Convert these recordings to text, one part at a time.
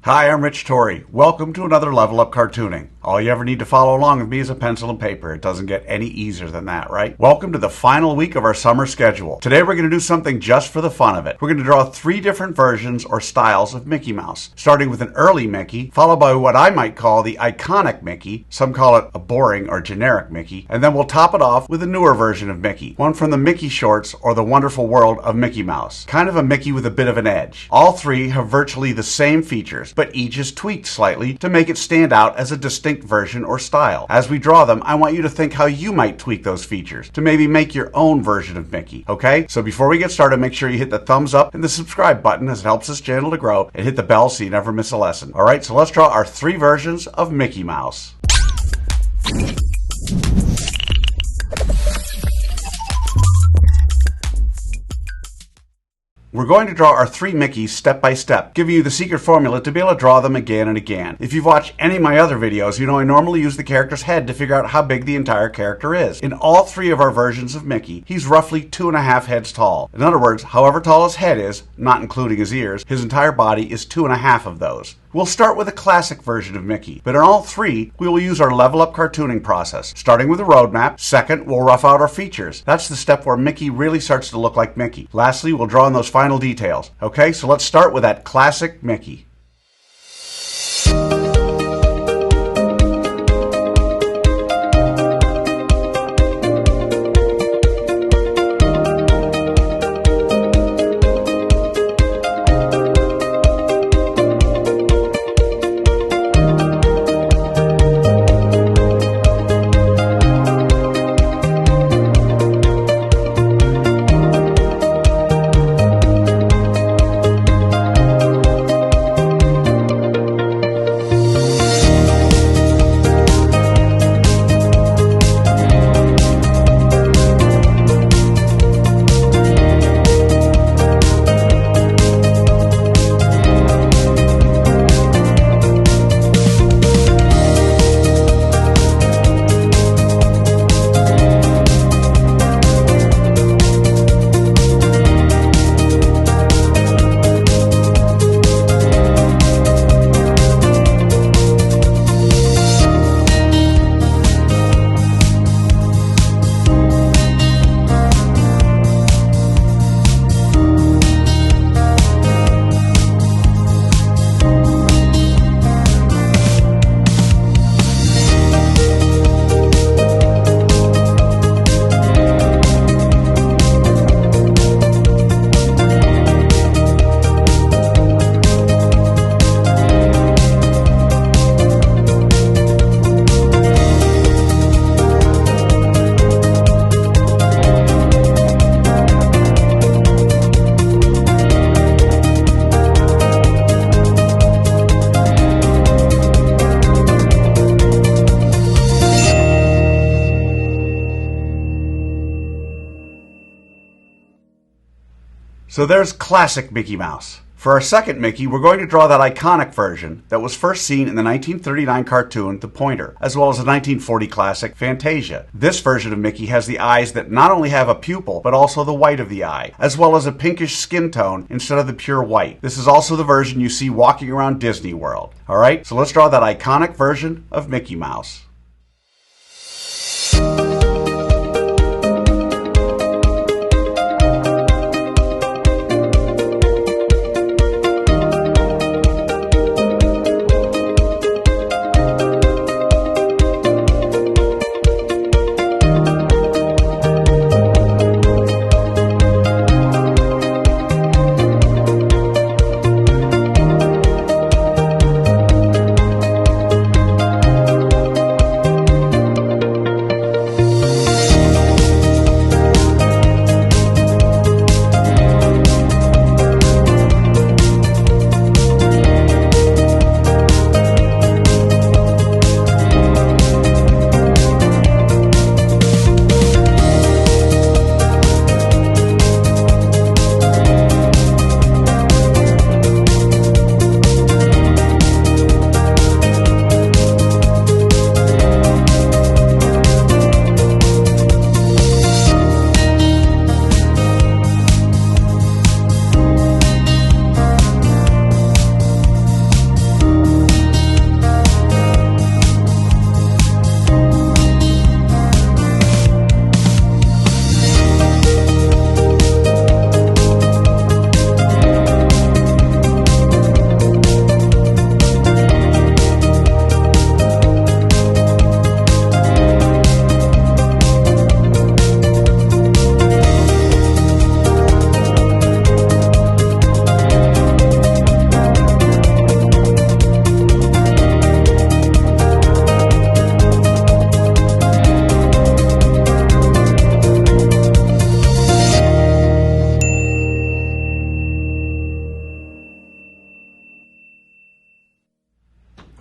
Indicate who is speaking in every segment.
Speaker 1: Hi, I'm Rich Torrey. Welcome to another Level Up Cartooning. All you ever need to follow along with me is a pencil and paper. It doesn't get any easier than that, right? Welcome to the final week of our summer schedule. Today we're going to do something just for the fun of it. We're going to draw 3 different versions or styles of Mickey Mouse, starting with an early Mickey, followed by what I might call the iconic Mickey. Some call it a boring or generic Mickey. And then we'll top it off with a newer version of Mickey, one from the Mickey shorts or the Wonderful World of Mickey Mouse. Kind of a Mickey with a bit of an edge. All 3 have virtually the same features, but each is tweaked slightly to make it stand out as a distinct version or style. As we draw them, I want you to think how you might tweak those features to maybe make your own version of Mickey, okay? So before we get started, make sure you hit the thumbs up and the subscribe button as it helps this channel to grow, and hit the bell so you never miss a lesson. Alright, so let's draw our 3 versions of Mickey Mouse. We're going to draw our 3 Mickeys step by step, giving you the secret formula to be able to draw them again and again. If you've watched any of my other videos, you know I normally use the character's head to figure out how big the entire character is. In all 3 of our versions of Mickey, he's roughly 2.5 heads tall. In other words, however tall his head is, not including his ears, his entire body is 2.5 of those. We'll start with a classic version of Mickey, but in all 3, we will use our level up cartooning process, starting with a roadmap. Second, we'll rough out our features. That's the step where Mickey really starts to look like Mickey. Lastly, we'll draw in those final details. Okay, so let's start with that classic Mickey. So there's classic Mickey Mouse. For our second Mickey, we're going to draw that iconic version that was first seen in the 1939 cartoon The Pointer, as well as the 1940 classic Fantasia. This version of Mickey has the eyes that not only have a pupil, but also the white of the eye, as well as a pinkish skin tone instead of the pure white. This is also the version you see walking around Disney World. Alright, so let's draw that iconic version of Mickey Mouse.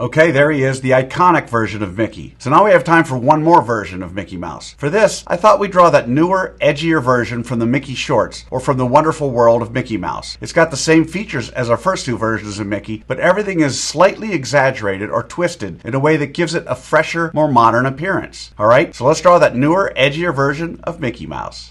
Speaker 1: Okay, there he is, the iconic version of Mickey. So now we have time for one more version of Mickey Mouse. For this, I thought we'd draw that newer, edgier version from the Mickey shorts, or from the wonderful world of Mickey Mouse. It's got the same features as our first two versions of Mickey, but everything is slightly exaggerated or twisted in a way that gives it a fresher, more modern appearance. Alright, so let's draw that newer, edgier version of Mickey Mouse.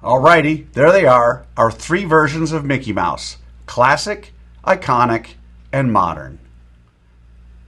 Speaker 1: Alrighty, there they are, our three versions of Mickey Mouse. Classic, iconic, and modern.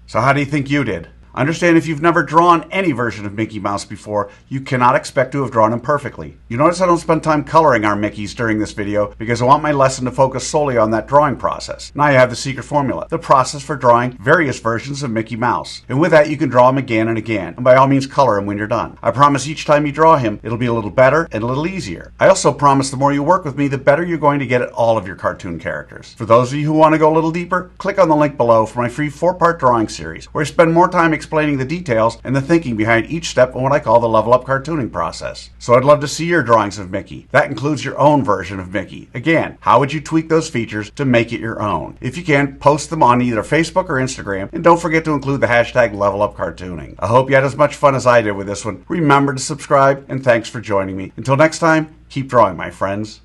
Speaker 1: So how do you think you did? Understand, if you've never drawn any version of Mickey Mouse before, you cannot expect to have drawn him perfectly. You notice I don't spend time coloring our Mickeys during this video because I want my lesson to focus solely on that drawing process. Now you have the secret formula, the process for drawing various versions of Mickey Mouse. And with that, you can draw him again and again. And by all means, color him when you're done. I promise each time you draw him, it'll be a little better and a little easier. I also promise the more you work with me, the better you're going to get at all of your cartoon characters. For those of you who want to go a little deeper, click on the link below for my free 4-part drawing series, where I spend more time explaining the details and the thinking behind each step in what I call the level up cartooning process. So I'd love to see your drawings of Mickey. That includes your own version of Mickey. Again, how would you tweak those features to make it your own? If you can, post them on either Facebook or Instagram, and don't forget to include the hashtag #LevelUpCartooning. I hope you had as much fun as I did with this one. Remember to subscribe, and thanks for joining me. Until next time, keep drawing, my friends.